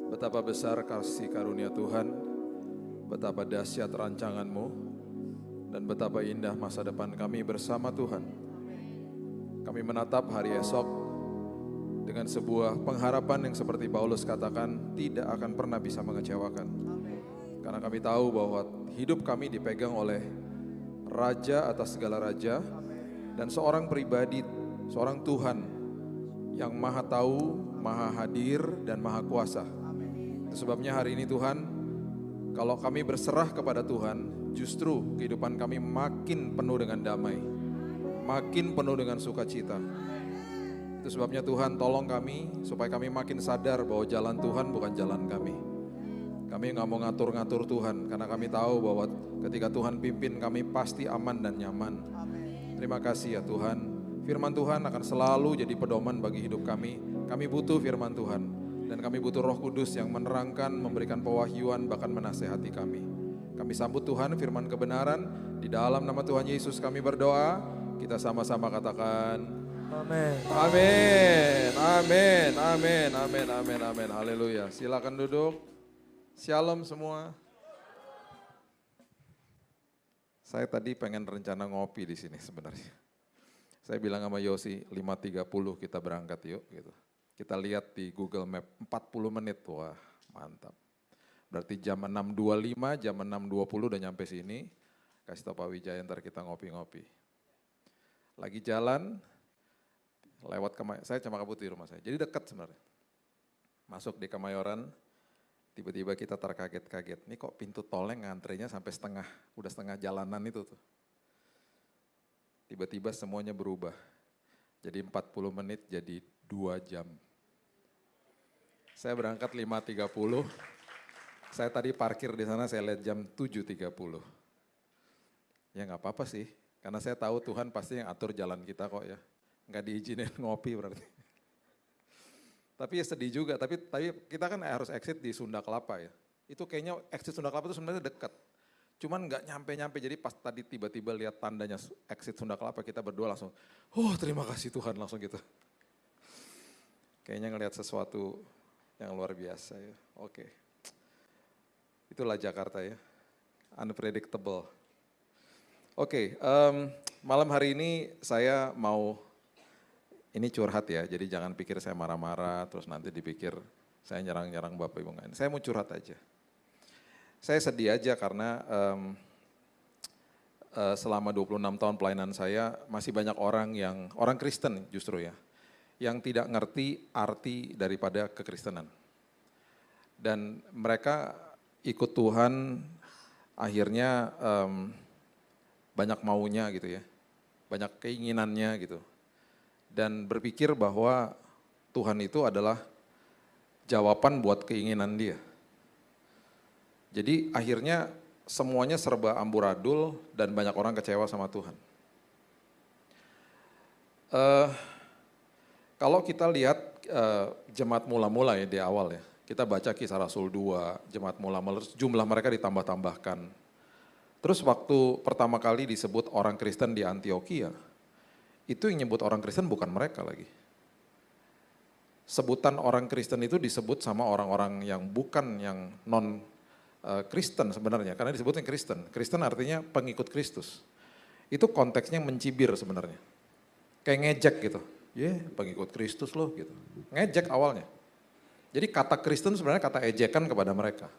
Betapa besar kasih karunia Tuhan, betapa dahsyat rancangan-Mu, dan betapa indah masa depan kami bersama Tuhan. Kami menatap hari esok dengan sebuah pengharapan yang seperti Paulus katakan tidak akan pernah bisa mengecewakan. Karena kami tahu bahwa hidup kami dipegang oleh Raja atas segala raja dan seorang pribadi, seorang Tuhan yang maha tahu, maha hadir, dan maha kuasa. Itu sebabnya hari ini Tuhan, kalau kami berserah kepada Tuhan, justru kehidupan kami makin penuh dengan damai, makin penuh dengan sukacita. Itu sebabnya Tuhan tolong kami supaya kami makin sadar bahwa jalan Tuhan bukan jalan kami. Kami nggak mau ngatur-ngatur Tuhan karena kami tahu bahwa ketika Tuhan pimpin kami pasti aman dan nyaman. Terima kasih ya Tuhan. Firman Tuhan akan selalu jadi pedoman bagi hidup kami. Kami butuh firman Tuhan. Dan kami butuh Roh Kudus yang menerangkan, memberikan pewahyuan, bahkan menasehati kami. Kami sambut Tuhan firman kebenaran. Di dalam nama Tuhan Yesus kami berdoa. Kita sama-sama katakan Amin. amin, amin, amin, amin, amin, amin. Haleluya. Silakan duduk. Shalom semua. Saya tadi pengen rencana ngopi di sini sebenarnya. Saya bilang sama Yosi 5.30 kita berangkat yuk gitu. Kita lihat di Google Map 40 menit, wah mantap. Berarti jam 6.25, jam 6.20 udah nyampe sini. Kasih tau Pak Wijaya ntar kita ngopi-ngopi. Lagi jalan, lewat saya Cempaka Putih rumah saya, jadi dekat sebenarnya. Masuk di Kemayoran, tiba-tiba kita terkaget-kaget. Ini kok pintu tolnya ngantrenya sampai udah setengah jalanan itu tuh. Tiba-tiba semuanya berubah. Jadi 40 menit jadi 2 jam. Saya berangkat 5.30, saya tadi parkir di sana, saya lihat jam 7.30. Ya nggak apa-apa sih, karena saya tahu Tuhan pasti yang atur jalan kita kok ya. Nggak diizinin ngopi berarti. Tapi ya sedih juga, tapi kita kan harus exit di Sunda Kelapa ya. Itu kayaknya exit Sunda Kelapa itu sebenarnya dekat. Cuman nggak nyampe-nyampe, jadi pas tadi tiba-tiba lihat tandanya exit Sunda Kelapa, kita berdua langsung, oh terima kasih Tuhan, langsung gitu. Kayaknya ngelihat sesuatu yang luar biasa ya. Oke. Itulah Jakarta ya. Unpredictable. Oke, malam hari ini saya mau, ini curhat ya, jadi jangan pikir saya marah-marah, terus nanti dipikir saya nyerang-nyerang Bapak Ibu. Saya mau curhat aja. Saya sedih aja karena selama 26 tahun pelayanan saya, masih banyak orang Kristen justru ya, yang tidak ngerti arti daripada kekristenan. Dan mereka ikut Tuhan akhirnya banyak maunya gitu ya, banyak keinginannya gitu. Dan berpikir bahwa Tuhan itu adalah jawaban buat keinginan dia. Jadi akhirnya semuanya serba amburadul dan banyak orang kecewa sama Tuhan. Kalau kita lihat jemaat mula-mula ya di awal ya, kita baca Kisah Rasul 2, jemaat mula-mula, jumlah mereka ditambah-tambahkan. Terus waktu pertama kali disebut orang Kristen di Antioquia, itu yang nyebut orang Kristen bukan mereka lagi. Sebutan orang Kristen itu disebut sama orang-orang yang bukan yang non-Kristen sebenarnya, karena disebutnya Kristen. Kristen artinya pengikut Kristus. Itu konteksnya mencibir sebenarnya. Kayak ngejek gitu. Pengikut Kristus loh gitu. Ngejek awalnya. Jadi kata Kristen sebenarnya kata ejekan kepada mereka.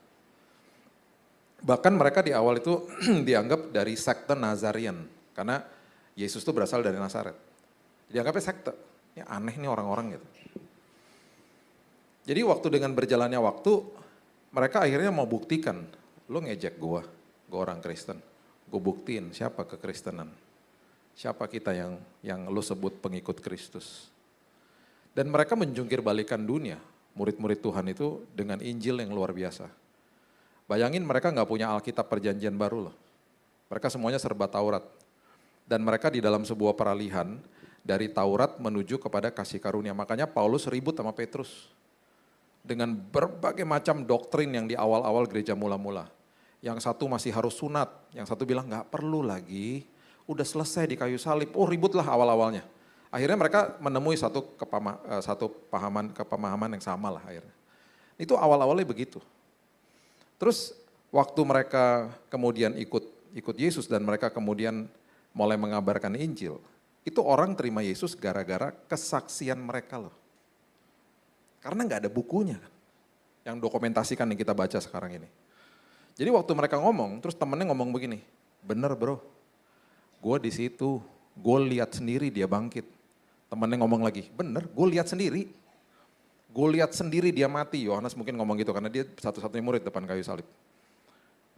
Bahkan mereka di awal itu dianggap dari sekte Nazarian. Karena Yesus itu berasal dari Nazaret. Dianggapnya sekte. Ya aneh nih orang-orang gitu. Jadi waktu dengan berjalannya waktu, mereka akhirnya mau buktikan. Lo ngejek gue orang Kristen. Gue buktiin siapa kekristenan. Siapa kita yang lo sebut pengikut Kristus. Dan mereka menjungkir balikan dunia, murid-murid Tuhan itu dengan Injil yang luar biasa. Bayangin mereka nggak punya Alkitab perjanjian baru loh. Mereka semuanya serba Taurat. Dan mereka di dalam sebuah peralihan dari Taurat menuju kepada kasih karunia. Makanya Paulus ribut sama Petrus. Dengan berbagai macam doktrin yang di awal-awal gereja mula-mula. Yang satu masih harus sunat, yang satu bilang nggak perlu lagi. Udah selesai di kayu salib, oh ributlah awal-awalnya. Akhirnya mereka menemui satu kepemahaman yang sama lah akhirnya. Itu awal-awalnya begitu. Terus waktu mereka kemudian ikut Yesus dan mereka kemudian mulai mengabarkan Injil, itu orang terima Yesus gara-gara kesaksian mereka loh. Karena nggak ada bukunya kan, yang dokumentasikan yang kita baca sekarang ini. Jadi waktu mereka ngomong, terus temennya ngomong begini, bener bro, gue di situ, gue lihat sendiri dia bangkit. Temennya ngomong lagi, bener, gue lihat sendiri. Gue lihat sendiri dia mati. Yohanes mungkin ngomong gitu karena dia satu-satunya murid depan kayu salib.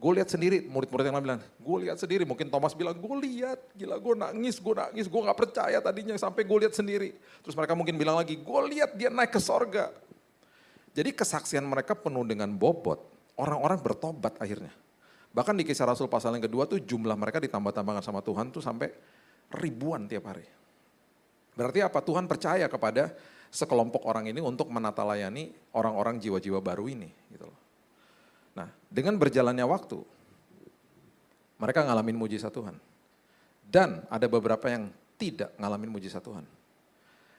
Gue lihat sendiri, murid-murid yang lain bilang, gue lihat sendiri. Mungkin Thomas bilang, gue lihat, gila gue nangis, gue gak percaya tadinya sampai gue lihat sendiri. Terus mereka mungkin bilang lagi, gue lihat dia naik ke sorga. Jadi kesaksian mereka penuh dengan bobot. Orang-orang bertobat akhirnya. Bahkan di Kisah Rasul pasal yang kedua tuh jumlah mereka ditambah-tambahkan sama Tuhan tuh sampai ribuan tiap hari. Berarti apa? Tuhan percaya kepada sekelompok orang ini untuk menata layani orang-orang jiwa-jiwa baru ini. Gitu loh. Nah, dengan berjalannya waktu, mereka ngalamin mujizat Tuhan. Dan ada beberapa yang tidak ngalamin mujizat Tuhan.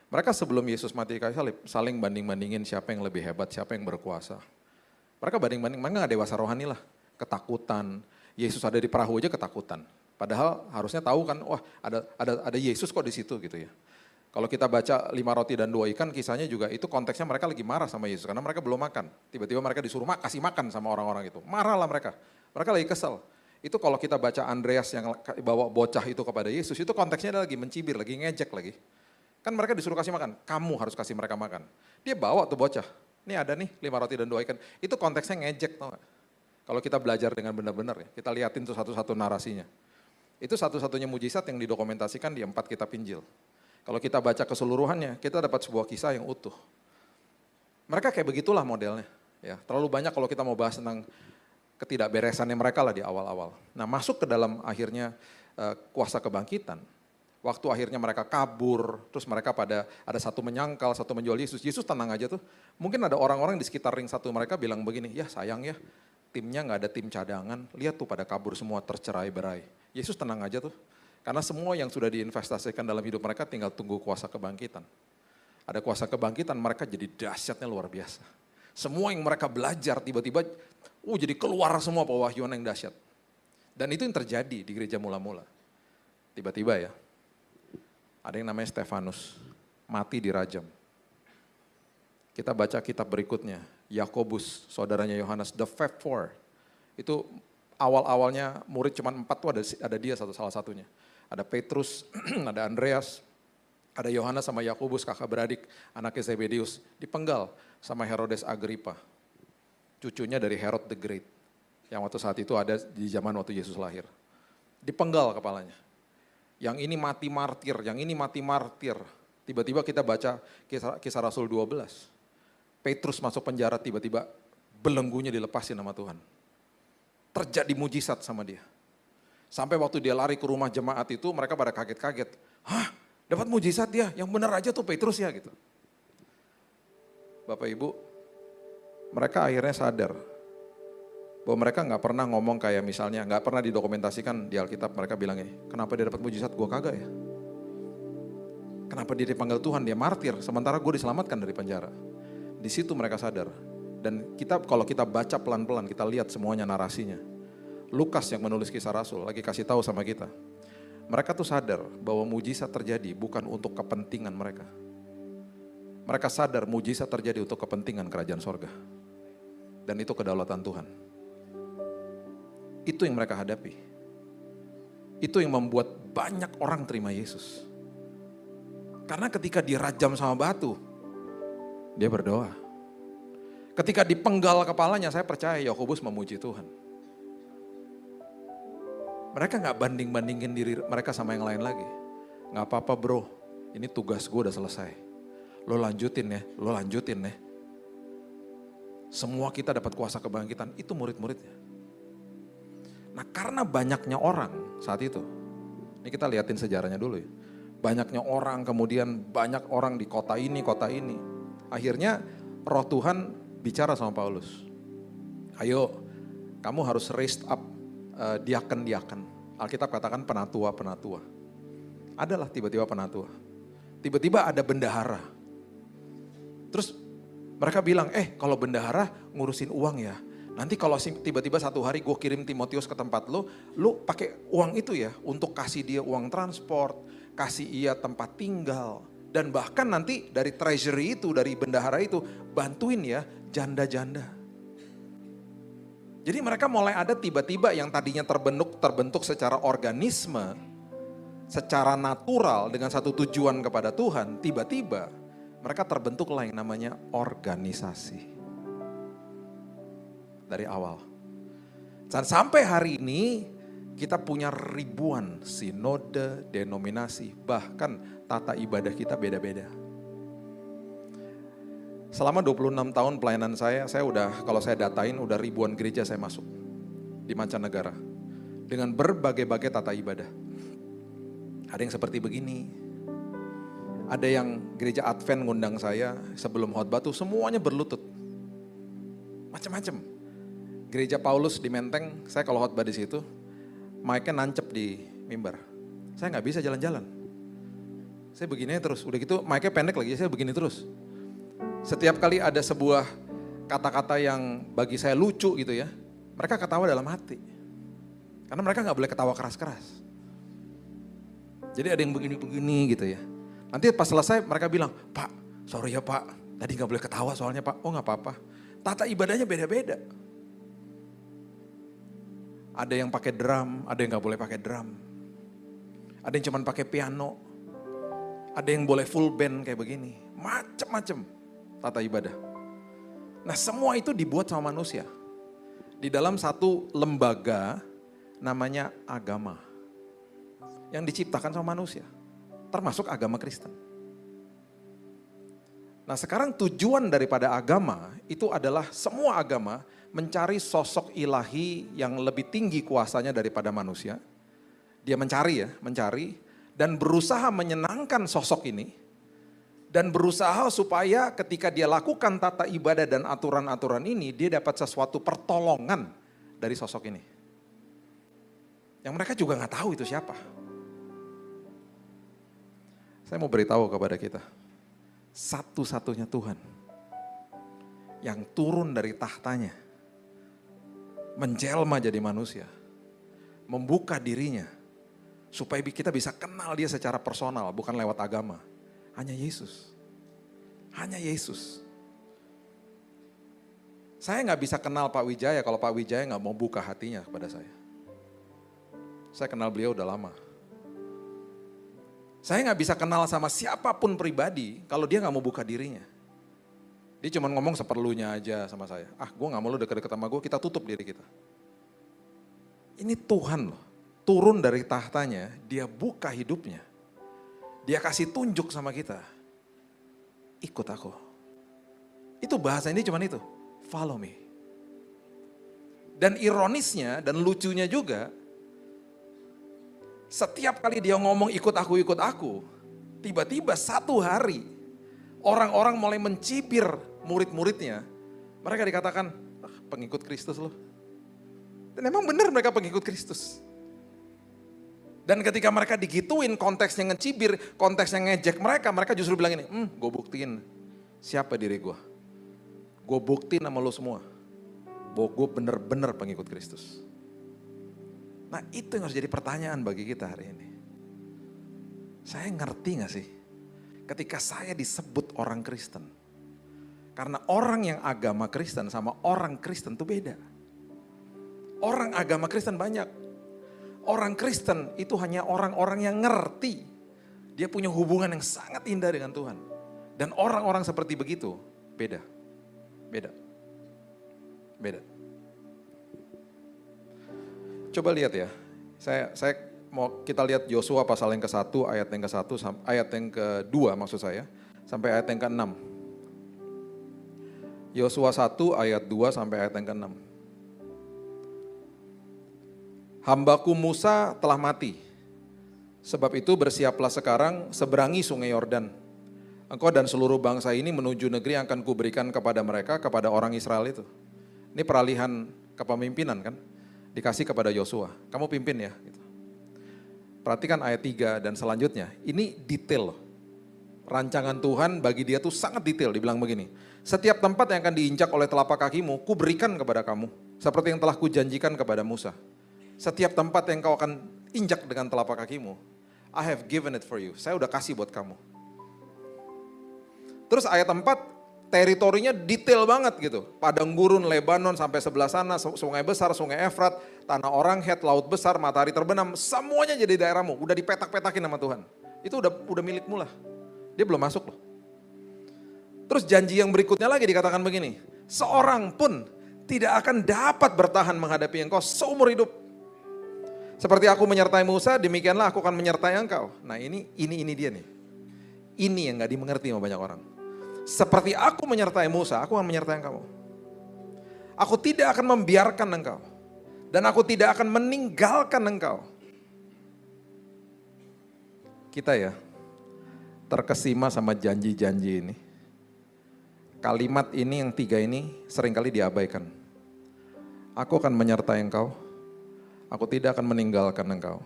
Mereka sebelum Yesus mati di kayu salib, saling banding-bandingin siapa yang lebih hebat, siapa yang berkuasa. Mereka banding-banding, mereka gak dewasa rohani lah. Ketakutan, Yesus ada di perahu aja ketakutan. Padahal harusnya tahu kan, wah ada Yesus kok di situ gitu ya. Kalau kita baca 5 roti dan 2 ikan, kisahnya juga itu konteksnya mereka lagi marah sama Yesus. Karena mereka belum makan. Tiba-tiba mereka disuruh kasih makan sama orang-orang itu. Marah lah mereka. Mereka lagi kesel. Itu kalau kita baca Andreas yang bawa bocah itu kepada Yesus, itu konteksnya lagi mencibir, lagi ngejek lagi. Kan mereka disuruh kasih makan, kamu harus kasih mereka makan. Dia bawa tuh bocah, ini ada nih 5 roti dan 2 ikan. Itu konteksnya ngejek tau gak? Kalau kita belajar dengan benar-benar ya, kita liatin tuh satu-satu narasinya. Itu satu-satunya mujizat yang didokumentasikan di 4 kitab Injil. Kalau kita baca keseluruhannya, kita dapat sebuah kisah yang utuh. Mereka kayak begitulah modelnya. Ya, terlalu banyak kalau kita mau bahas tentang ketidakberesannya mereka lah di awal-awal. Nah masuk ke dalam akhirnya kuasa kebangkitan. Waktu akhirnya mereka kabur, terus mereka ada satu menyangkal, satu menjual Yesus. Yesus tenang aja tuh. Mungkin ada orang-orang di sekitar ring satu mereka bilang begini, ya sayang ya, timnya gak ada tim cadangan, lihat tuh pada kabur semua tercerai-berai. Yesus tenang aja tuh. Karena semua yang sudah diinvestasikan dalam hidup mereka tinggal tunggu kuasa kebangkitan. Ada kuasa kebangkitan, mereka jadi dahsyatnya luar biasa. Semua yang mereka belajar tiba-tiba, jadi keluar semua pewahyuan yang dahsyat. Dan itu yang terjadi di gereja mula-mula. Tiba-tiba ya, ada yang namanya Stefanus, mati dirajam. Kita baca kitab berikutnya, Yakobus, saudaranya Yohanes, the Fab Four. Itu awal-awalnya murid cuma 4 tuh ada dia salah satunya. Ada Petrus, ada Andreas, ada Yohanes sama Yakobus, kakak beradik, anaknya Zebedeus, dipenggal sama Herodes Agrippa, cucunya dari Herod the Great, yang waktu saat itu ada di zaman waktu Yesus lahir. Dipenggal kepalanya. Yang ini mati martir, yang ini mati martir. Tiba-tiba kita baca kisah Rasul 12. Petrus masuk penjara, tiba-tiba belenggunya dilepasin sama Tuhan. Terjadi mujizat sama dia. Sampai waktu dia lari ke rumah jemaat itu, mereka pada kaget-kaget. Hah, dapat mujizat dia, yang benar aja tuh Petrus ya gitu. Bapak Ibu, mereka akhirnya sadar bahwa mereka gak pernah ngomong kayak misalnya, gak pernah didokumentasikan di Alkitab, mereka bilangnya, kenapa dia dapat mujizat, gue kagak ya? Kenapa dia dipanggil Tuhan, dia martir, sementara gue diselamatkan dari penjara. Di situ mereka sadar. Dan kalau kita baca pelan-pelan, kita lihat semuanya narasinya. Lukas yang menulis kisah Rasul lagi kasih tahu sama kita. Mereka tuh sadar bahwa mujizat terjadi bukan untuk kepentingan mereka. Mereka sadar mujizat terjadi untuk kepentingan kerajaan sorga. Dan itu kedaulatan Tuhan. Itu yang mereka hadapi. Itu yang membuat banyak orang terima Yesus. Karena ketika dirajam sama batu, dia berdoa. Ketika dipenggal kepalanya, saya percaya Yakobus memuji Tuhan. Mereka gak banding-bandingin diri mereka sama yang lain lagi. Gak apa-apa bro, ini tugas gue udah selesai. Lo lanjutin ya. Semua kita dapat kuasa kebangkitan, itu murid-muridnya. Nah karena banyaknya orang saat itu, ini kita liatin sejarahnya dulu ya. Banyaknya orang, kemudian banyak orang di kota ini. Akhirnya roh Tuhan bicara sama Paulus. Ayo, kamu harus raise up diaken-diaken. Alkitab katakan penatua. Adalah tiba-tiba penatua. Tiba-tiba ada bendahara. Terus mereka bilang, kalau bendahara ngurusin uang ya. Nanti kalau tiba-tiba satu hari gue kirim Timotius ke tempat lu pakai uang itu ya untuk kasih dia uang transport, kasih ia tempat tinggal. Dan bahkan nanti dari treasury itu, dari bendahara itu, bantuin ya janda-janda. Jadi mereka mulai ada tiba-tiba yang tadinya terbentuk secara organisme, secara natural dengan satu tujuan kepada Tuhan, tiba-tiba mereka terbentuk lah yang namanya organisasi. Dari awal. Dan sampai hari ini kita punya ribuan sinode, denominasi, bahkan tata ibadah kita beda-beda. Selama 26 tahun pelayanan saya udah, kalau saya datain, udah ribuan gereja saya masuk di mancanegara. Dengan berbagai-bagai tata ibadah. Ada yang seperti begini. Ada yang gereja Advent ngundang saya sebelum khotbah tuh semuanya berlutut. Macam-macam. Gereja Paulus di Menteng, saya kalau khotbah di situ, mic-nya nancep di mimbar. Saya nggak bisa jalan-jalan. Saya begini terus, udah gitu mic-nya pendek lagi, saya begini terus. Setiap kali ada sebuah kata-kata yang bagi saya lucu gitu ya, mereka ketawa dalam hati. Karena mereka nggak boleh ketawa keras-keras. Jadi ada yang begini-begini gitu ya. Nanti pas selesai mereka bilang, Pak, sorry ya Pak, tadi nggak boleh ketawa soalnya Pak. Oh nggak apa-apa. Tata ibadahnya beda-beda. Ada yang pakai drum, ada yang nggak boleh pakai drum. Ada yang cuma pakai piano. Ada yang boleh full band kayak begini. Macem-macem tata ibadah. Nah semua itu dibuat sama manusia. Di dalam satu lembaga namanya agama. Yang diciptakan sama manusia. Termasuk agama Kristen. Nah sekarang tujuan daripada agama itu adalah semua agama mencari sosok ilahi yang lebih tinggi kuasanya daripada manusia. Dia mencari dan berusaha menyenangkan sosok ini. Dan berusaha supaya ketika dia lakukan tata ibadah dan aturan-aturan ini, dia dapat sesuatu pertolongan dari sosok ini. Yang mereka juga gak tahu itu siapa. Saya mau beritahu kepada kita, satu-satunya Tuhan yang turun dari tahtanya, menjelma jadi manusia, membuka dirinya, supaya kita bisa kenal dia secara personal, bukan lewat agama. Hanya Yesus. Hanya Yesus. Saya gak bisa kenal Pak Wijaya kalau Pak Wijaya gak mau buka hatinya kepada saya. Saya kenal beliau udah lama. Saya gak bisa kenal sama siapapun pribadi kalau dia gak mau buka dirinya. Dia cuma ngomong seperlunya aja sama saya. Gue gak mau lu deket-deket sama gue, kita tutup diri kita. Ini Tuhan loh, turun dari tahtanya, dia buka hidupnya. Dia kasih tunjuk sama kita. Ikut aku. Itu bahasa ini cuma itu. Follow me. Dan ironisnya dan lucunya juga, setiap kali dia ngomong ikut aku, tiba-tiba satu hari orang-orang mulai mencibir murid-muridnya. Mereka dikatakan, pengikut Kristus loh. Dan emang benar mereka pengikut Kristus. Dan ketika mereka digituin, konteksnya ngecibir, konteksnya ngejek mereka justru bilang ini, gue buktiin siapa diri gue. Gue buktiin sama lo semua, bahwa gue bener-bener pengikut Kristus. Nah itu yang harus jadi pertanyaan bagi kita hari ini. Saya ngerti gak sih, ketika saya disebut orang Kristen, karena orang yang agama Kristen sama orang Kristen itu beda. Orang agama Kristen banyak. Orang Kristen itu hanya orang-orang yang ngerti. Dia punya hubungan yang sangat indah dengan Tuhan. Dan orang-orang seperti begitu, beda. Coba lihat ya, saya mau kita lihat Yosua pasal yang ke-1, ayat yang ke-1, ayat yang ke-2 maksud saya, sampai ayat yang ke-6. Yosua 1 ayat 2 sampai ayat yang ke-6. Hambaku Musa telah mati, sebab itu bersiaplah sekarang seberangi sungai Yordan. Engkau dan seluruh bangsa ini menuju negeri yang akan kuberikan kepada mereka, kepada orang Israel itu. Ini peralihan kepemimpinan kan, dikasih kepada Yosua. Kamu pimpin ya. Gitu. Perhatikan ayat 3 dan selanjutnya, ini detail loh. Rancangan Tuhan bagi dia tuh sangat detail, dibilang begini. Setiap tempat yang akan diinjak oleh telapak kakimu, ku berikan kepada kamu. Seperti yang telah kujanjikan kepada Musa. Setiap tempat yang kau akan injak dengan telapak kakimu, I have given it for you. Saya udah kasih buat kamu. Terus ayat 4, teritorinya detail banget gitu. Padang gurun, Lebanon sampai sebelah sana, sungai besar, sungai Efrat, tanah orang Het, laut besar, matahari terbenam, semuanya jadi daerahmu. Udah dipetak-petakin sama Tuhan. Itu udah milikmu lah. Dia belum masuk loh. Terus janji yang berikutnya lagi dikatakan begini, seorang pun tidak akan dapat bertahan menghadapi engkau seumur hidup. Seperti aku menyertai Musa, demikianlah aku akan menyertai engkau. Nah ini dia nih. Ini yang gak dimengerti sama banyak orang. Seperti aku menyertai Musa, aku akan menyertai engkau. Aku tidak akan membiarkan engkau. Dan aku tidak akan meninggalkan engkau. Kita ya, terkesima sama janji-janji ini. Kalimat ini yang 3 ini seringkali diabaikan. Aku akan menyertai engkau. Aku tidak akan meninggalkan engkau.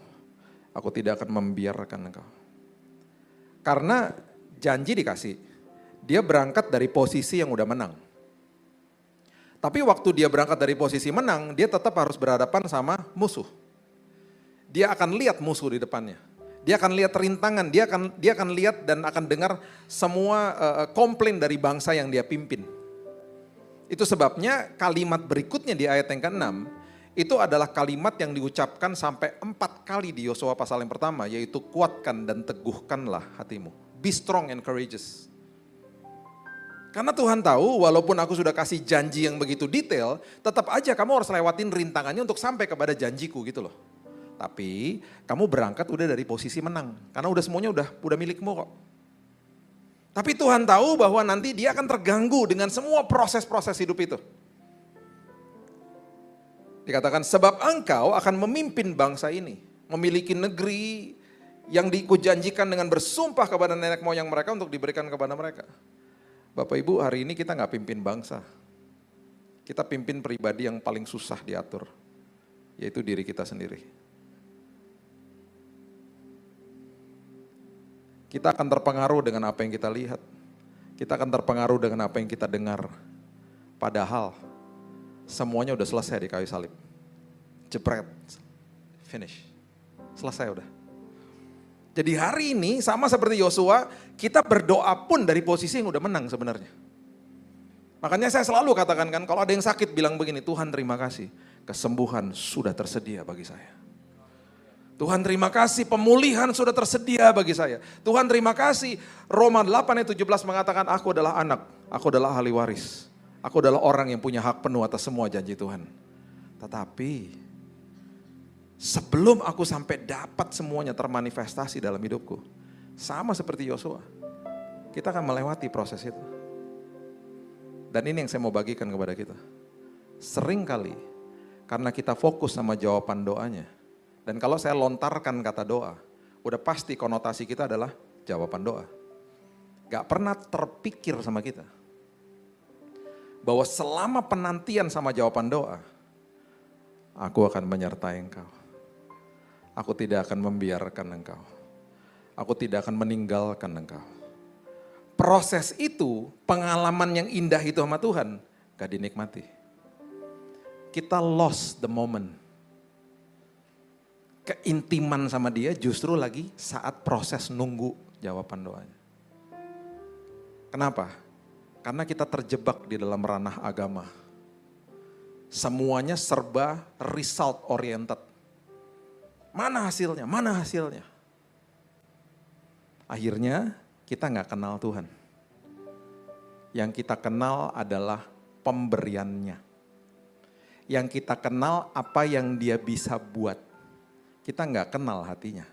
Aku tidak akan membiarkan engkau. Karena janji dikasih. Dia berangkat dari posisi yang udah menang. Tapi waktu dia berangkat dari posisi menang, dia tetap harus berhadapan sama musuh. Dia akan lihat musuh di depannya. Dia akan lihat rintangan, dia akan lihat dan akan dengar semua komplain dari bangsa yang dia pimpin. Itu sebabnya kalimat berikutnya di ayat yang ke-6, itu adalah kalimat yang diucapkan sampai 4 kali di Yosua pasal yang pertama, yaitu kuatkan dan teguhkanlah hatimu. Be strong and courageous. Karena Tuhan tahu walaupun aku sudah kasih janji yang begitu detail, tetap aja kamu harus lewatin rintangannya untuk sampai kepada janjiku gitu loh. Tapi kamu berangkat udah dari posisi menang. Karena udah semuanya udah milikmu kok. Tapi Tuhan tahu bahwa nanti dia akan terganggu dengan semua proses-proses hidup itu. Dikatakan sebab engkau akan memimpin bangsa ini. Memiliki negeri yang dikujanjikan dengan bersumpah kepada nenek moyang mereka untuk diberikan kepada mereka. Bapak Ibu, hari ini kita gak pimpin bangsa. Kita pimpin pribadi yang paling susah diatur. Yaitu diri kita sendiri. Kita akan terpengaruh dengan apa yang kita lihat. Kita akan terpengaruh dengan apa yang kita dengar. Padahal semuanya udah selesai di kayu salib. Jepret, finish, selesai udah. Jadi hari ini sama seperti Yosua, kita berdoa pun dari posisi yang udah menang sebenarnya. Makanya saya selalu katakan kan, kalau ada yang sakit bilang begini, Tuhan terima kasih, kesembuhan sudah tersedia bagi saya. Tuhan terima kasih pemulihan sudah tersedia bagi saya. Tuhan terima kasih Roma 8 ayat 17 mengatakan aku adalah anak, aku adalah ahli waris. Aku adalah orang yang punya hak penuh atas semua janji Tuhan. Tetapi sebelum aku sampai dapat semuanya termanifestasi dalam hidupku. Sama seperti Yosua. Kita akan melewati proses itu. Dan ini yang saya mau bagikan kepada kita. Sering kali karena kita fokus sama jawaban doanya. Dan kalau saya lontarkan kata doa, udah pasti konotasi kita adalah jawaban doa. Gak pernah terpikir sama kita. Bahwa selama penantian sama jawaban doa, aku akan menyertai engkau. Aku tidak akan membiarkan engkau. Aku tidak akan meninggalkan engkau. Proses itu, pengalaman yang indah itu sama Tuhan, gak dinikmati. Kita lost the moment. Keintiman sama dia justru lagi saat proses nunggu jawaban doanya. Kenapa? Karena kita terjebak di dalam ranah agama. Semuanya serba result oriented. Mana hasilnya? Mana hasilnya? Akhirnya kita gak kenal Tuhan. Yang kita kenal adalah pemberiannya. Yang kita kenal apa yang dia bisa buat. Kita nggak kenal hatinya.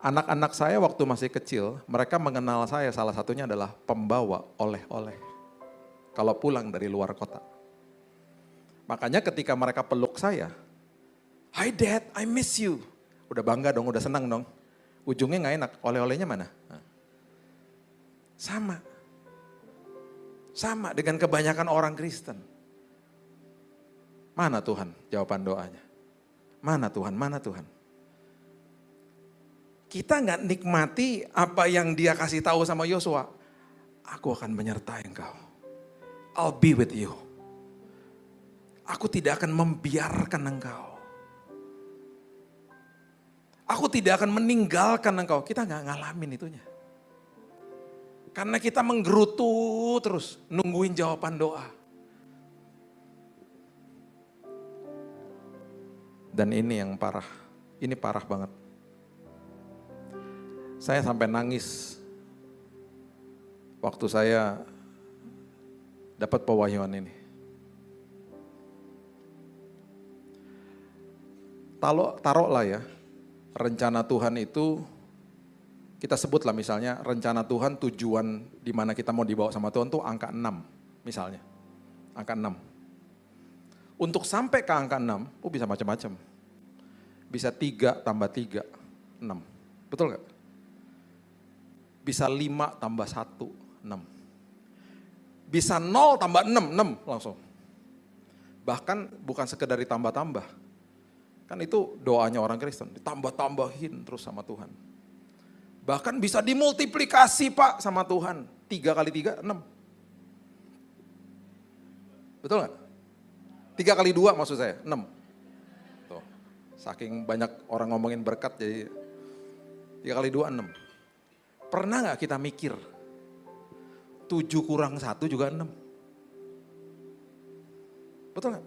Anak-anak saya waktu masih kecil, mereka mengenal saya salah satunya adalah pembawa oleh-oleh. Kalau pulang dari luar kota. Makanya ketika mereka peluk saya, "Hi Dad, I miss you." Udah bangga dong, udah senang dong. Ujungnya nggak enak, oleh-olehnya mana? Sama. Sama dengan kebanyakan orang Kristen. Mana Tuhan jawaban doanya? Mana Tuhan? Mana Tuhan? kita nggak nikmati apa yang dia kasih tahu sama Yosua, aku akan menyertai engkau. I'll be with you. Aku tidak akan membiarkan engkau. Aku tidak akan meninggalkan engkau. Kita nggak ngalamin itunya. Karena kita menggerutu terus, nungguin jawaban doa. Dan ini yang parah, ini parah banget. Saya sampai nangis waktu saya dapat pewahyuan ini. Taruhlah ya, rencana Tuhan itu, kita sebutlah misalnya rencana Tuhan tujuan di mana kita mau dibawa sama Tuhan tuh angka 6 misalnya. Angka 6. Untuk sampai ke angka 6, bisa macam-macam. Bisa 3 tambah 3, 6. Betul gak? Bisa 5 tambah 1, 6. Bisa 0 tambah 6, 6 langsung. Bahkan bukan sekedar ditambah-tambah. Kan itu doanya orang Kristen, ditambah-tambahin terus sama Tuhan. Bahkan bisa dimultiplikasi Pak sama Tuhan, 3 kali 3, 6. Betul gak? 3 kali 2 maksud saya, 6. Tuh, saking banyak orang ngomongin berkat jadi 3 kali 2, 6. Pernah gak kita mikir, 7 kurang 1 juga 6? Betul gak?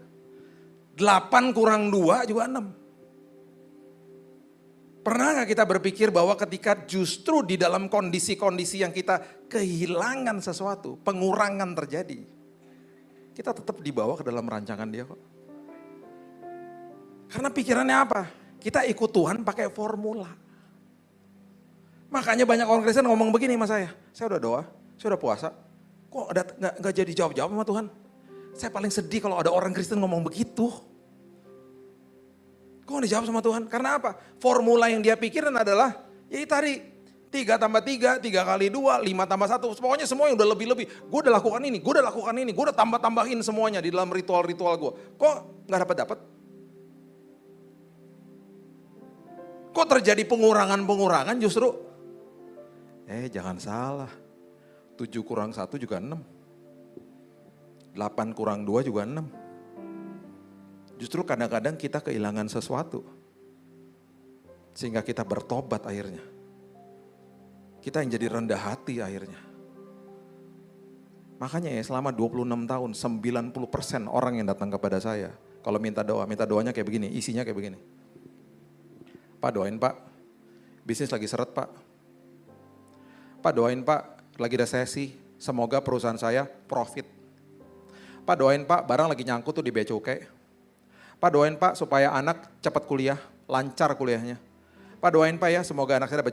8 kurang 2 juga 6. Pernah gak kita berpikir bahwa ketika justru di dalam kondisi-kondisi yang kita kehilangan sesuatu, pengurangan terjadi, kita tetap dibawa ke dalam rancangan Dia kok. Karena pikirannya apa? Kita ikut Tuhan pakai formula. Makanya banyak orang Kristen ngomong begini sama saya udah doa, saya udah puasa, kok gak jadi jawab-jawab sama Tuhan? Saya paling sedih kalau ada orang Kristen ngomong begitu. Kok gak dijawab sama Tuhan? Karena apa? Formula yang dia pikirin adalah, ya tadi 3 tambah 3, 3 kali 2, 5 tambah 1. Pokoknya semua yang udah lebih-lebih. Gue udah lakukan ini, gue udah tambah-tambahin semuanya di dalam ritual-ritual gue. Kok gak dapat-dapat? Kok terjadi pengurangan-pengurangan justru? Jangan salah. 7 kurang 1 juga 6. 8 kurang 2 juga 6. Justru kadang-kadang kita kehilangan sesuatu. Sehingga kita bertobat akhirnya. Kita yang jadi rendah hati akhirnya. Makanya ya selama 26 tahun 90% orang yang datang kepada saya. Kalau minta doanya kayak begini, isinya kayak begini. Pak doain Pak, bisnis lagi seret Pak. Pak doain Pak, lagi resesi, semoga perusahaan saya profit. Pak doain Pak, barang lagi nyangkut tuh di bea cukai. Pak doain Pak supaya anak cepat kuliah, lancar kuliahnya. Pak doain Pak ya semoga anak saya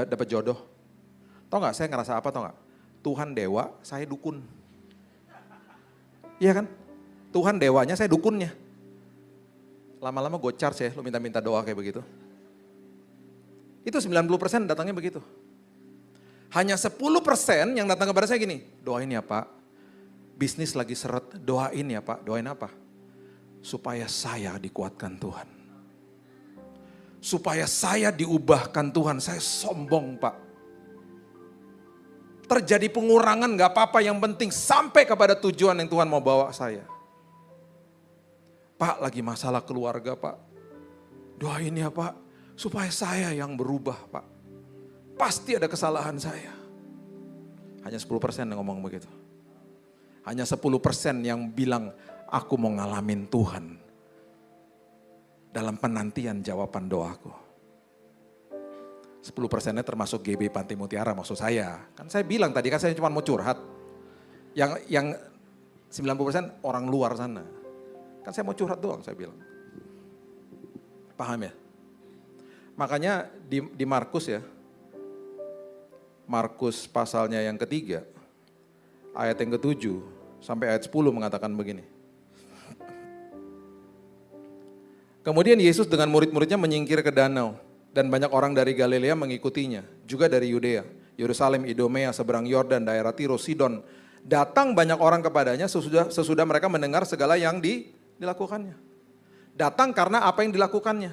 dapat jodoh. Tahu nggak saya ngerasa apa tahu nggak? Tuhan dewa, saya dukun. Iya kan? Tuhan dewanya, saya dukunnya. Lama-lama gue charge ya, lu minta-minta doa kayak begitu. Itu 90% datangnya begitu. Hanya 10% yang datang kepada saya gini, doain ya Pak, bisnis lagi seret, doain ya Pak, doain apa? Supaya saya dikuatkan Tuhan. Supaya saya diubahkan Tuhan, saya sombong Pak. Terjadi pengurangan gak apa-apa, yang penting sampai kepada tujuan yang Tuhan mau bawa saya. Pak lagi masalah keluarga Pak, doain ya Pak, supaya saya yang berubah Pak. Pasti ada kesalahan saya. Hanya 10% yang ngomong begitu. Hanya 10% yang bilang, aku mau ngalamin Tuhan dalam penantian jawaban doaku. 10%-nya termasuk GB Panti Mutiara maksud saya. Kan saya bilang tadi kan saya cuma mau curhat. Yang 90% orang luar sana. Kan saya mau curhat doang saya bilang. Paham ya? Makanya di Markus ya. Markus pasalnya yang ketiga. Ayat yang ke-7 sampai ayat 10 mengatakan begini. Kemudian Yesus dengan murid-muridnya menyingkir ke danau. Dan banyak orang dari Galilea mengikutinya. Juga dari Yudea, Yerusalem, Idumea, seberang Yordan, daerah Tiro, Sidon. Datang banyak orang kepadanya sesudah mereka mendengar segala yang dilakukannya. Datang karena apa yang dilakukannya.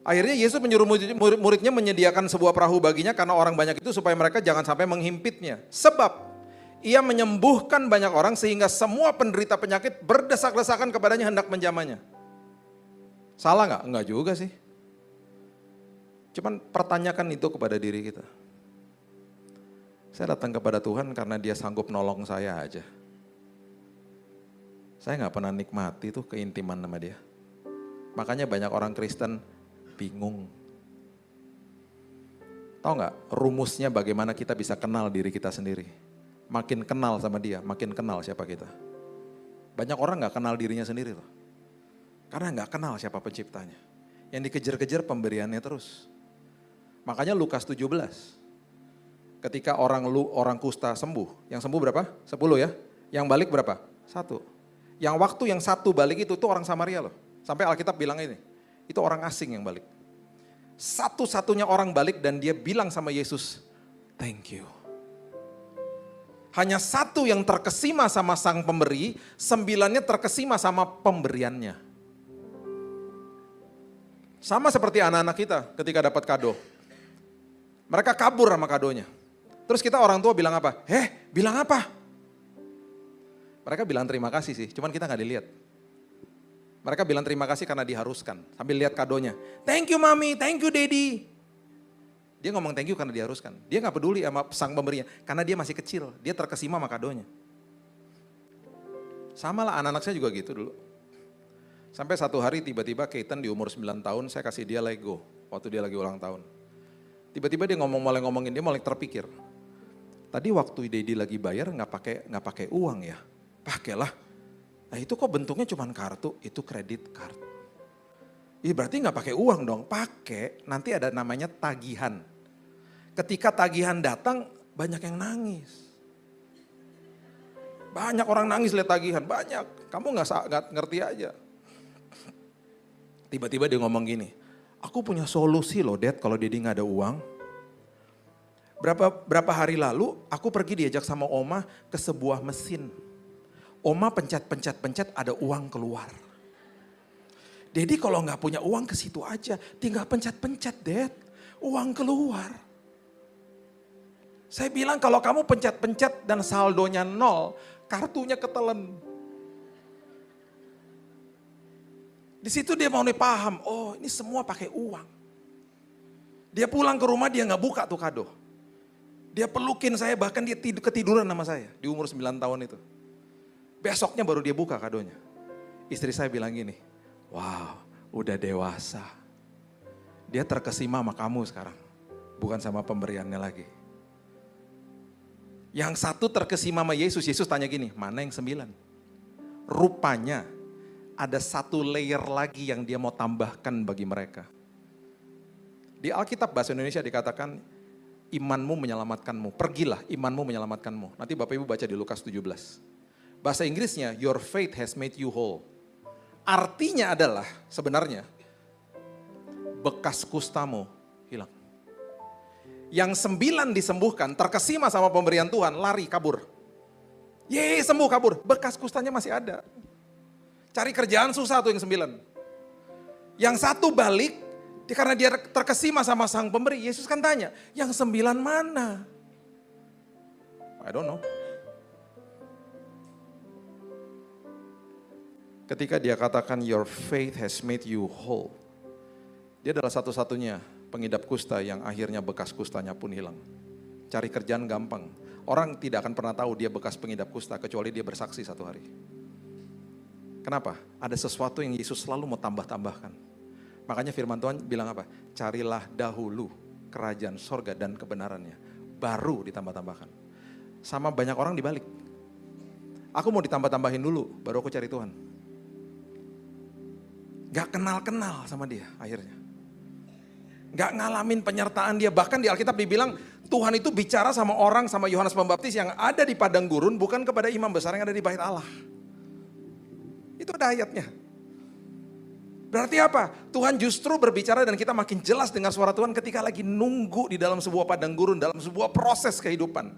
Akhirnya Yesus menyuruh murid-muridnya menyediakan sebuah perahu baginya karena orang banyak itu supaya mereka jangan sampai menghimpitnya. Sebab ia menyembuhkan banyak orang sehingga semua penderita penyakit berdesak-desakan kepadanya hendak menjamahnya. Salah nggak? Enggak juga sih. Cuman pertanyakan itu kepada diri kita. Saya datang kepada Tuhan karena dia sanggup nolong saya aja. Saya nggak pernah nikmati tuh keintiman sama dia. Makanya banyak orang Kristen bingung. Tahu nggak rumusnya bagaimana kita bisa kenal diri kita sendiri? Makin kenal sama dia, makin kenal siapa kita. Banyak orang nggak kenal dirinya sendiri loh. Karena nggak kenal siapa penciptanya. Yang dikejar-kejar pemberiannya terus. Makanya Lukas 17. Ketika orang kusta sembuh. Yang sembuh berapa? 10 ya. Yang balik berapa? 1. Yang waktu yang 1 balik itu orang Samaria loh. Sampai Alkitab bilang ini. Itu orang asing yang balik. Satu-satunya orang balik dan dia bilang sama Yesus, thank you. Hanya 1 yang terkesima sama sang pemberi, 9-nya terkesima sama pemberiannya. Sama seperti anak-anak kita ketika dapat kado. Mereka kabur sama kadonya. Terus kita orang tua bilang apa? Bilang apa? Mereka bilang terima kasih sih, cuman kita gak dilihat. Mereka bilang terima kasih karena diharuskan, sambil lihat kadonya. Thank you mami, thank you daddy. Dia ngomong thank you karena diharuskan. Dia gak peduli sama sang pemberinya, karena dia masih kecil, dia terkesima sama kadonya. Sama lah anak-anak saya juga gitu dulu. Sampai satu hari tiba-tiba Keaton di umur 9 tahun, saya kasih dia Lego, waktu dia lagi ulang tahun. Tiba-tiba dia mulai ngomongin, dia mulai terpikir. Tadi waktu Daddy lagi bayar nggak pakai uang ya? Pakailah. Nah itu kok bentuknya cuma kartu, itu kredit card. Iya berarti nggak pakai uang dong, pakai. Nanti ada namanya tagihan. Ketika tagihan datang, banyak yang nangis. Banyak orang nangis lihat tagihan, banyak. Kamu nggak ngerti aja. Tiba-tiba dia ngomong gini, aku punya solusi loh Dad kalau Daddy nggak ada uang. Berapa hari lalu aku pergi diajak sama Oma ke sebuah mesin. Oma pencet ada uang keluar. Daddy kalau nggak punya uang ke situ aja, tinggal pencet Dad, uang keluar. Saya bilang kalau kamu pencet dan saldonya 0, kartunya ketelen. Di situ dia mau paham, oh ini semua pakai uang. Dia pulang ke rumah dia nggak buka tuh kado. Dia pelukin saya, bahkan dia ketiduran sama saya di umur 9 tahun itu. Besoknya baru dia buka kadonya. Istri saya bilang gini, wow udah dewasa. Dia terkesima sama kamu sekarang, bukan sama pemberiannya lagi. Yang 1 terkesima sama Yesus, Yesus tanya gini, mana yang 9? Rupanya ada 1 layer lagi yang dia mau tambahkan bagi mereka. Di Alkitab bahasa Indonesia dikatakan, imanmu menyelamatkanmu. Pergilah, imanmu menyelamatkanmu. Nanti Bapak Ibu baca di Lukas 17. Bahasa Inggrisnya, your faith has made you whole. Artinya adalah sebenarnya, bekas kustamu hilang. Yang 9 disembuhkan, terkesima sama pemberian Tuhan, lari, kabur. Yeay, sembuh, kabur. Bekas kustanya masih ada. Cari kerjaan susah tuh yang 9. Yang 1 balik, karena dia terkesima sama sang pemberi. Yesus kan tanya, yang 9 mana? I don't know. Ketika dia katakan your faith has made you whole. Dia adalah satu-satunya pengidap kusta yang akhirnya bekas kustanya pun hilang. Cari kerjaan gampang. Orang tidak akan pernah tahu dia bekas pengidap kusta kecuali dia bersaksi satu hari. Kenapa? Ada sesuatu yang Yesus selalu mau tambah-tambahkan. Makanya firman Tuhan bilang apa? Carilah dahulu kerajaan sorga dan kebenarannya. Baru ditambah-tambahkan. Sama banyak orang dibalik. Aku mau ditambah-tambahin dulu, baru aku cari Tuhan. Gak kenal-kenal sama dia akhirnya. Gak ngalamin penyertaan dia. Bahkan di Alkitab dibilang Tuhan itu bicara sama orang, sama Yohanes Pembaptis yang ada di padang gurun, bukan kepada imam besar yang ada di bait Allah. Itu ada ayatnya. Berarti apa? Tuhan justru berbicara dan kita makin jelas dengar suara Tuhan ketika lagi nunggu di dalam sebuah padang gurun, dalam sebuah proses kehidupan.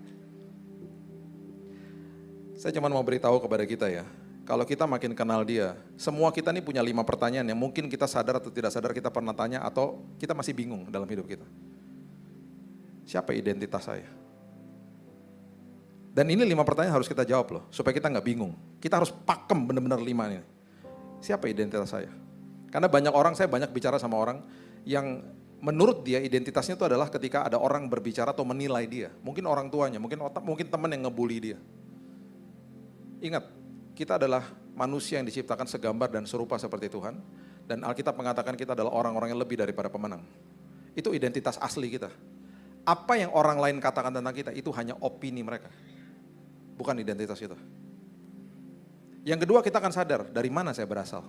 Saya cuma mau beritahu kepada kita ya, kalau kita makin kenal dia, semua kita nih punya 5 pertanyaan yang mungkin kita sadar atau tidak sadar kita pernah tanya atau kita masih bingung dalam hidup kita. Siapa identitas saya? Dan ini 5 pertanyaan harus kita jawab loh, supaya kita nggak bingung. Kita harus pakem benar-benar 5 ini. Siapa identitas saya? Karena banyak orang, saya banyak bicara sama orang yang menurut dia identitasnya itu adalah ketika ada orang berbicara atau menilai dia. Mungkin orang tuanya, mungkin teman yang ngebully dia. Ingat, kita adalah manusia yang diciptakan segambar dan serupa seperti Tuhan. Dan Alkitab mengatakan kita adalah orang-orang yang lebih daripada pemenang. Itu identitas asli kita. Apa yang orang lain katakan tentang kita, itu hanya opini mereka. Bukan identitas kita. Yang kedua, kita akan sadar dari mana saya berasal.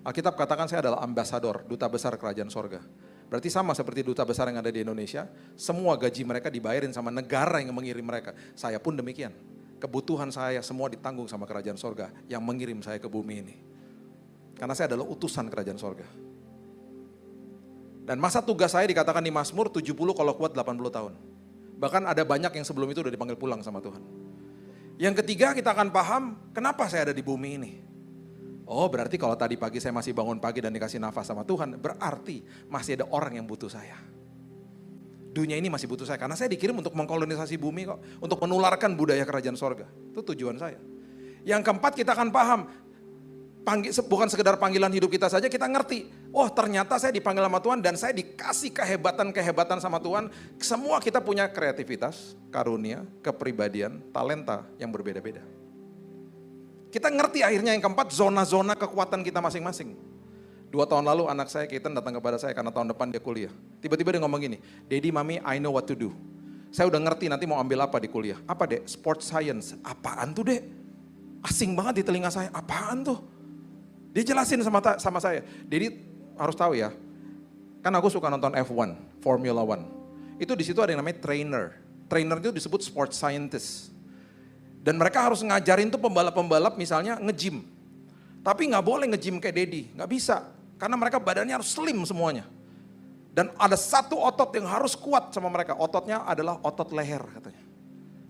Alkitab katakan saya adalah ambasador, duta besar kerajaan sorga. Berarti sama seperti duta besar yang ada di Indonesia, semua gaji mereka dibayarin sama negara yang mengirim mereka. Saya pun demikian. Kebutuhan saya semua ditanggung sama kerajaan sorga yang mengirim saya ke bumi ini. Karena saya adalah utusan kerajaan sorga. Dan masa tugas saya dikatakan di Mazmur 70 kalau kuat 80 tahun. Bahkan ada banyak yang sebelum itu udah dipanggil pulang sama Tuhan. Yang ketiga, kita akan paham kenapa saya ada di bumi ini. Oh, berarti kalau tadi pagi saya masih bangun pagi dan dikasih nafas sama Tuhan, berarti masih ada orang yang butuh saya. Dunia ini masih butuh saya, karena saya dikirim untuk mengkolonisasi bumi kok. Untuk menularkan budaya kerajaan sorga. Itu tujuan saya. Yang keempat, kita akan paham. Bukan sekedar panggilan hidup kita saja, kita ngerti. Oh, ternyata saya dipanggil sama Tuhan dan saya dikasih kehebatan-kehebatan sama Tuhan. Semua kita punya kreativitas, karunia, kepribadian, talenta yang berbeda-beda. Kita ngerti akhirnya yang keempat, zona-zona kekuatan kita masing-masing. 2 tahun lalu anak saya, Keaton, datang kepada saya karena tahun depan dia kuliah. Tiba-tiba dia ngomong gini, Daddy, Mami, I know what to do. Saya udah ngerti nanti mau ambil apa di kuliah. Apa, Dek? Sports Science. Apaan tuh, Dek? Asing banget di telinga saya. Apaan tuh? Dia jelasin sama saya. Daddy harus tahu ya, kan aku suka nonton F1, Formula 1. Itu di situ ada yang namanya trainer. Trainer itu disebut sports scientist. Dan mereka harus ngajarin tuh pembalap-pembalap misalnya nge-gym. Tapi nggak boleh nge-gym kayak Daddy, nggak bisa. Karena mereka badannya harus slim semuanya. Dan ada satu otot yang harus kuat sama mereka. Ototnya adalah otot leher katanya.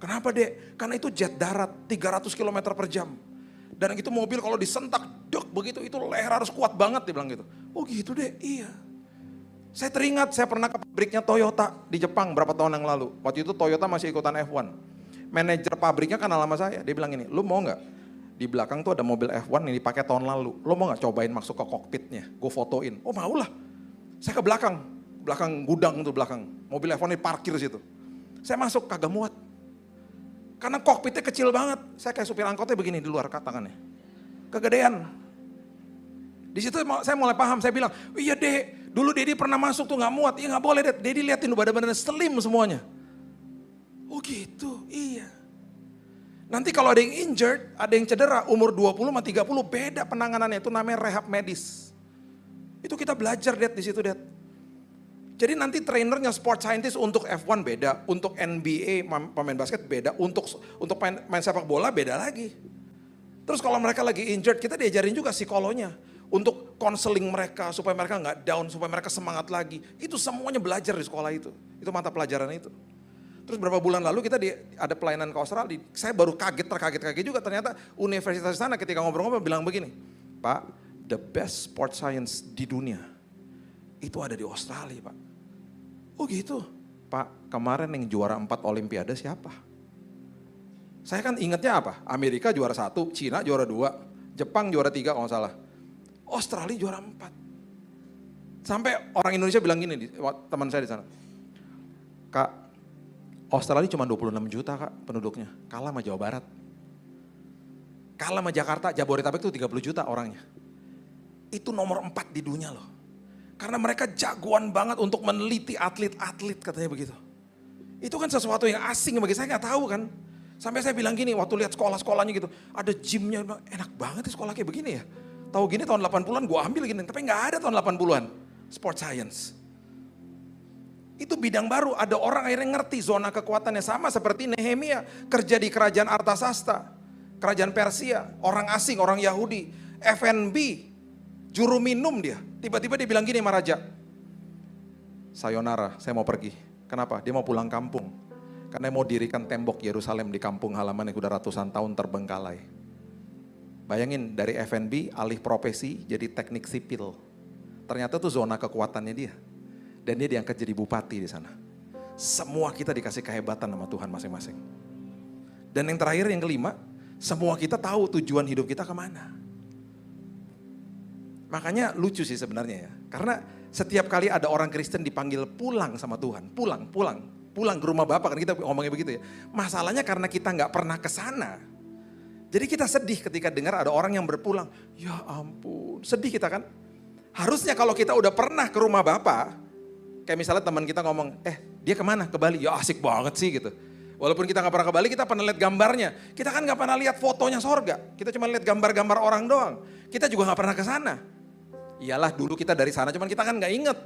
Kenapa, Dek? Karena itu jet darat 300 km per jam. Dan itu mobil kalau disentak, dek begitu, itu leher harus kuat banget, dia bilang gitu. Oh gitu, Dek, iya. Saya teringat, saya pernah ke pabriknya Toyota di Jepang berapa tahun yang lalu. Waktu itu Toyota masih ikutan F1. Manajer pabriknya kenal sama saya, dia bilang ini, lu mau gak? Di belakang tuh ada mobil F1 yang dipakai tahun lalu. Lu mau gak cobain masuk ke kokpitnya? Gue fotoin. Oh maulah. Saya ke belakang gudang tuh belakang. Mobil F1 diparkir situ. Saya masuk, kagak muat. Karena kokpitnya kecil banget. Saya kayak supir angkotnya begini di luar tangannya. Kegedean. Di situ saya mulai paham, saya bilang, iya Dek, dulu Dedi pernah masuk tuh gak muat. Iya gak boleh Dek, Dedi liatin badan-badan slim semuanya. Oh gitu, iya. Nanti kalau ada yang injured, ada yang cedera, umur 20 sama 30 beda penanganannya. Itu namanya rehab medis. Itu kita belajar Dad di situ Dad. Jadi nanti trainernya sport scientist untuk F1 beda, untuk NBA pemain basket beda, untuk main sepak bola beda lagi. Terus kalau mereka lagi injured, kita diajarin juga psikolonya. Untuk konseling mereka, supaya mereka nggak down, supaya mereka semangat lagi. Itu semuanya belajar di sekolah itu. Itu mata pelajaran itu. Terus beberapa bulan lalu kita ada pelayanan ke Australia, saya baru terkaget juga ternyata universitas sana ketika ngobrol-ngobrol bilang begini, Pak, the best sport science di dunia itu ada di Australia Pak. Oh gitu, Pak kemarin yang juara 4 Olimpiade siapa? Saya kan ingatnya apa? Amerika juara 1, Cina juara 2, Jepang juara 3 kalau nggak salah. Australia juara 4. Sampai orang Indonesia bilang gini, teman saya di sana, Kak, Australia cuma 26 juta Kak penduduknya, kalah sama Jawa Barat. Kalah sama Jakarta, Jabodetabek itu 30 juta orangnya. Itu nomor 4 di dunia loh. Karena mereka jagoan banget untuk meneliti atlet-atlet katanya begitu. Itu kan sesuatu yang asing bagi saya, nggak tahu kan. Sampai saya bilang gini, waktu lihat sekolah-sekolahnya gitu, ada gymnya, enak banget sih sekolah kayak begini ya. Tahu gini tahun 80-an gue ambil gini, tapi nggak ada tahun 80-an. Sport science. Itu bidang baru, ada orang akhirnya ngerti zona kekuatannya. Sama seperti Nehemia, kerja di kerajaan Artasasta, kerajaan Persia, orang asing, orang Yahudi, F&B, juru minum dia. Tiba-tiba dia bilang gini sama raja, sayonara, saya mau pergi. Kenapa? Dia mau pulang kampung. Karena mau dirikan tembok Yerusalem di kampung halaman yang udah ratusan tahun terbengkalai. Bayangin dari F&B alih profesi jadi teknik sipil. Ternyata tuh zona kekuatannya dia. Dan dia diangkat jadi bupati di sana. Semua kita dikasih kehebatan sama Tuhan masing-masing. Dan yang terakhir, yang kelima, semua kita tahu tujuan hidup kita kemana. Makanya lucu sih sebenarnya ya. Karena setiap kali ada orang Kristen dipanggil pulang sama Tuhan. Pulang ke rumah Bapa, kan kita ngomongnya begitu ya. Masalahnya karena kita gak pernah ke sana. Jadi kita sedih ketika dengar ada orang yang berpulang. Ya ampun, sedih kita kan. Harusnya kalau kita udah pernah ke rumah Bapa, kayak misalnya teman kita ngomong, dia kemana? Ke Bali. Ya asik banget sih gitu. Walaupun kita gak pernah ke Bali, kita pernah lihat gambarnya. Kita kan gak pernah lihat fotonya sorga. Kita cuma lihat gambar-gambar orang doang. Kita juga gak pernah ke sana. Iyalah dulu kita dari sana, cuman kita kan gak inget.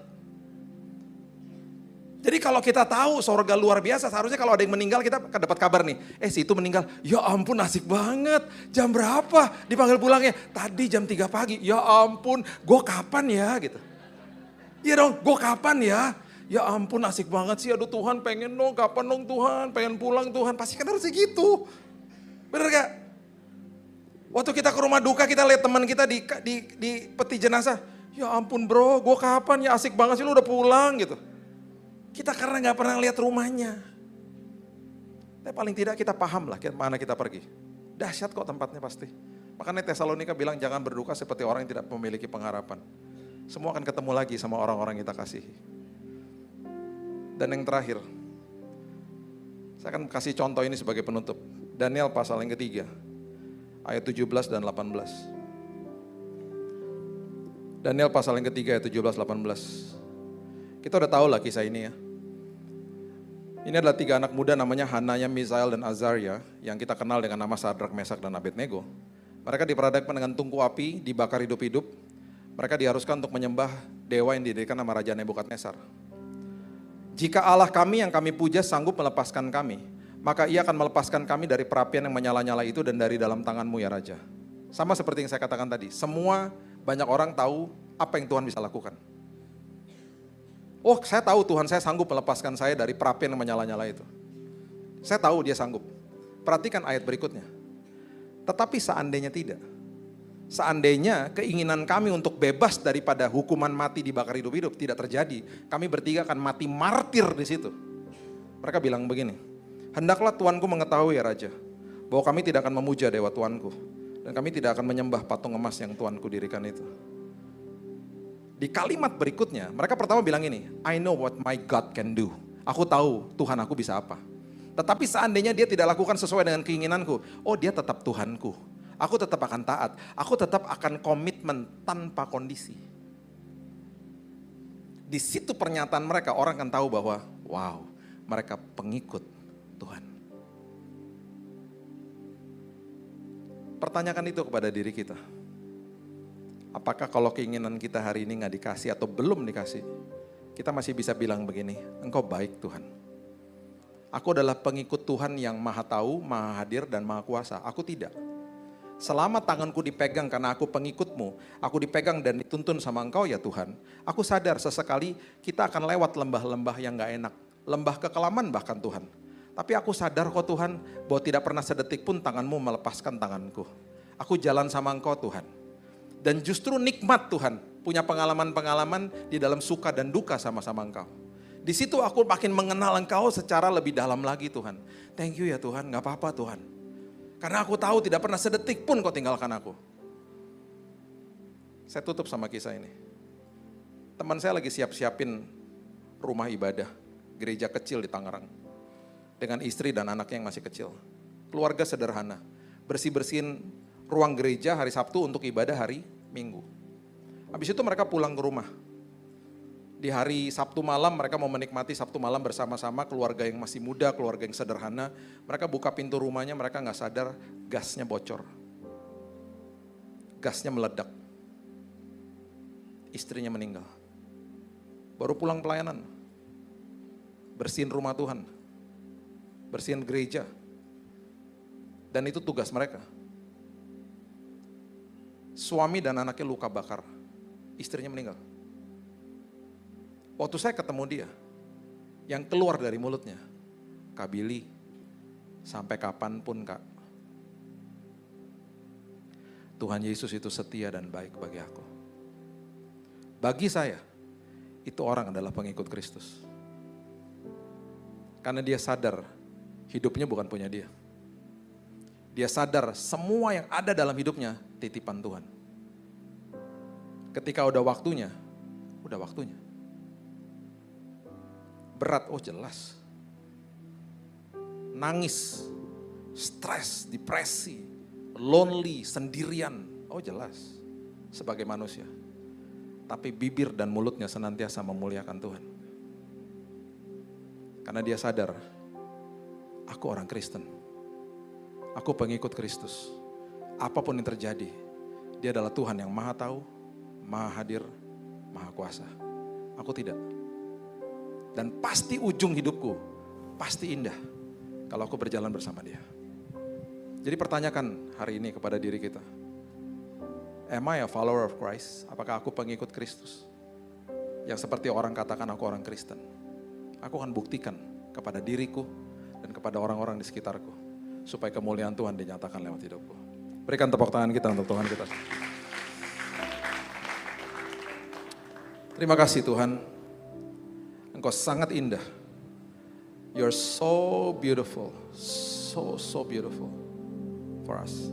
Jadi kalau kita tahu sorga luar biasa, seharusnya kalau ada yang meninggal kita dapat kabar nih. Si itu meninggal, ya ampun asik banget. Jam berapa dipanggil pulangnya? Tadi jam 3 pagi, ya ampun gue kapan ya gitu. Iya dong, gue kapan ya? Ya ampun asik banget sih, aduh Tuhan pengen dong, kapan dong Tuhan, pengen pulang Tuhan. Pasti kan harusnya gitu. Bener gak? Waktu kita ke rumah duka kita lihat teman kita di peti jenazah. Ya ampun bro, gue kapan ya, asik banget sih lu udah pulang gitu. Kita karena gak pernah lihat rumahnya. Tapi paling tidak kita paham lah kemana kita pergi. Dahsyat kok tempatnya pasti. Makanya Tesalonika bilang jangan berduka seperti orang yang tidak memiliki pengharapan. Semua akan ketemu lagi sama orang-orang yang kita kasihi. Dan yang terakhir, saya akan kasih contoh ini sebagai penutup. Daniel pasal yang ketiga, ayat 17 dan 18. Daniel pasal yang ketiga ayat 17-18. Kita udah tahu lah kisah ini ya. Ini adalah 3 anak muda namanya Hananya, Misael, dan Azaria yang kita kenal dengan nama Sadrak, Mesak, dan Abednego. Mereka diperadakan dengan tungku api, dibakar hidup-hidup. Mereka diharuskan untuk menyembah dewa yang didirikan nama Raja Nebukadnezar. Jika Allah kami yang kami puja sanggup melepaskan kami, maka ia akan melepaskan kami dari perapian yang menyala-nyala itu dan dari dalam tanganmu ya Raja. Sama seperti yang saya katakan tadi, semua banyak orang tahu apa yang Tuhan bisa lakukan. Oh saya tahu Tuhan saya sanggup melepaskan saya dari perapian yang menyala-nyala itu. Saya tahu dia sanggup. Perhatikan ayat berikutnya. Tetapi seandainya tidak. Seandainya keinginan kami untuk bebas daripada hukuman mati dibakar hidup-hidup tidak terjadi. Kami bertiga akan mati martir di situ. Mereka bilang begini. Hendaklah Tuanku mengetahui ya Raja. Bahwa kami tidak akan memuja dewa Tuanku. Dan kami tidak akan menyembah patung emas yang Tuanku dirikan itu. Di kalimat berikutnya, mereka pertama bilang ini, I know what my God can do. Aku tahu Tuhan aku bisa apa. Tetapi seandainya dia tidak lakukan sesuai dengan keinginanku, oh dia tetap Tuhanku. Aku tetap akan taat, aku tetap akan komitmen tanpa kondisi. Di situ pernyataan mereka, orang akan tahu bahwa, wow, mereka pengikut Tuhan. Pertanyakan itu kepada diri kita. Apakah kalau keinginan kita hari ini gak dikasih atau belum dikasih, kita masih bisa bilang begini, Engkau baik Tuhan. Aku adalah pengikut Tuhan yang maha tahu, maha hadir, dan maha kuasa. Aku tidak. Selama tanganku dipegang karena aku pengikutmu, aku dipegang dan dituntun sama Engkau ya Tuhan. Aku sadar sesekali kita akan lewat lembah-lembah yang gak enak. Lembah kekelaman bahkan Tuhan. Tapi aku sadar kok Tuhan, bahwa tidak pernah sedetik pun tanganmu melepaskan tanganku. Aku jalan sama Engkau Tuhan. Dan justru nikmat Tuhan, punya pengalaman-pengalaman di dalam suka dan duka sama-sama Engkau. Di situ aku makin mengenal Engkau secara lebih dalam lagi Tuhan. Thank you ya Tuhan, gak apa-apa Tuhan. Karena aku tahu tidak pernah sedetik pun Kau tinggalkan aku. Saya tutup sama kisah ini. Teman saya lagi siap-siapin rumah ibadah, gereja kecil di Tangerang. Dengan istri dan anaknya yang masih kecil. Keluarga sederhana, bersih-bersihin ruang gereja hari Sabtu untuk ibadah hari Minggu. Habis itu mereka pulang ke rumah. Di hari Sabtu malam mereka mau menikmati Sabtu malam bersama-sama keluarga yang masih muda, keluarga yang sederhana. Mereka buka pintu rumahnya, mereka gak sadar gasnya bocor. Gasnya meledak. Istrinya meninggal. Baru pulang pelayanan. Bersihin rumah Tuhan. Bersihin gereja. Dan itu tugas mereka. Suami dan anaknya luka bakar, istrinya meninggal. Waktu saya ketemu dia, yang keluar dari mulutnya, Kak Billy, sampai kapanpun Kak. Tuhan Yesus itu setia dan baik bagi aku. Bagi saya, itu orang adalah pengikut Kristus. Karena dia sadar hidupnya bukan punya dia. Dia sadar semua yang ada dalam hidupnya titipan Tuhan. Ketika udah waktunya, udah waktunya. Berat, oh jelas. Nangis, stres, depresi, lonely, sendirian, oh jelas. Sebagai manusia. Tapi bibir dan mulutnya senantiasa memuliakan Tuhan. Karena dia sadar, aku orang Kristen. Aku pengikut Kristus. Apapun yang terjadi, dia adalah Tuhan yang maha tahu, maha hadir, maha kuasa. Aku tidak. Dan pasti ujung hidupku, pasti indah kalau aku berjalan bersama dia. Jadi pertanyakan hari ini kepada diri kita. Am I a follower of Christ? Apakah aku pengikut Kristus? Yang seperti orang katakan aku orang Kristen. Aku akan buktikan kepada diriku dan kepada orang-orang di sekitarku. Supaya kemuliaan Tuhan dinyatakan lewat hidupku. Berikan tepuk tangan kita untuk Tuhan kita. Terima kasih Tuhan. Engkau sangat indah. You're so beautiful. So beautiful for us.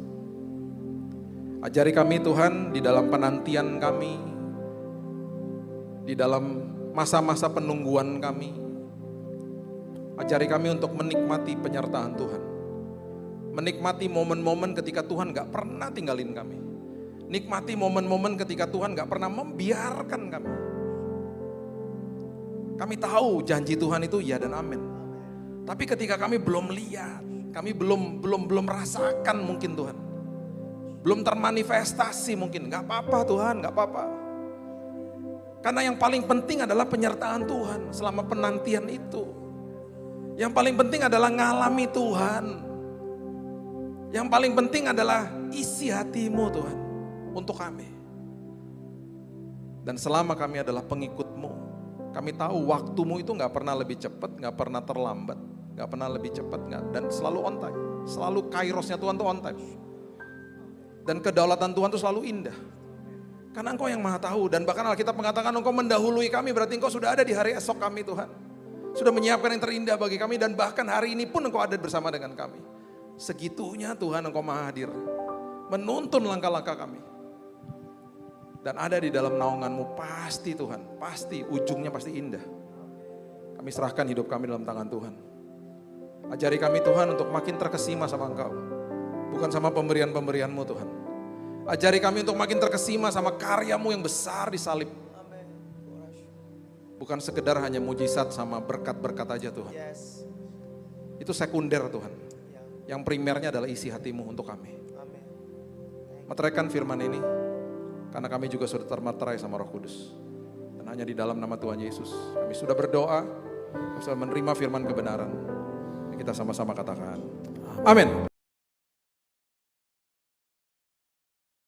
Ajari kami Tuhan di dalam penantian kami, di dalam masa-masa penungguan kami. Ajari kami untuk menikmati penyertaan Tuhan. Menikmati momen-momen ketika Tuhan gak pernah tinggalin kami. Nikmati momen-momen ketika Tuhan gak pernah membiarkan kami. Kami tahu janji Tuhan itu ya dan amin. Tapi ketika kami belum lihat, kami belum rasakan mungkin Tuhan. Belum termanifestasi mungkin, gak apa-apa Tuhan, gak apa-apa. Karena yang paling penting adalah penyertaan Tuhan selama penantian itu. Yang paling penting adalah ngalami Tuhan. Yang paling penting adalah isi hatimu Tuhan untuk kami. Dan selama kami adalah pengikutmu, kami tahu waktumu itu gak pernah lebih cepat, gak pernah terlambat, gak pernah lebih cepat, dan selalu on time. Selalu kairosnya Tuhan tuh on time. Dan kedaulatan Tuhan itu selalu indah. Karena Engkau yang maha tahu. Dan bahkan Alkitab mengatakan Engkau mendahului kami. Berarti Engkau sudah ada di hari esok kami Tuhan. Sudah menyiapkan yang terindah bagi kami. Dan bahkan hari ini pun Engkau ada bersama dengan kami. Segitunya Tuhan Engkau maha hadir. Menuntun langkah-langkah kami. Dan ada di dalam naungan-Mu pasti Tuhan. Pasti ujungnya pasti indah. Kami serahkan hidup kami dalam tangan Tuhan. Ajari kami Tuhan untuk makin terkesima sama Engkau. Bukan sama pemberian-pemberian-Mu Tuhan. Ajari kami untuk makin terkesima sama karya-Mu yang besar di salib. Bukan sekedar hanya mujizat sama berkat-berkat aja Tuhan. Itu sekunder Tuhan. Yang primernya adalah isi hati-Mu untuk kami. Meteraikan firman ini. Karena kami juga sudah termaterai sama Roh Kudus. Dan hanya di dalam nama Tuhan Yesus. Kami sudah berdoa. Kami sudah menerima firman kebenaran. Kita sama-sama katakan. Amin.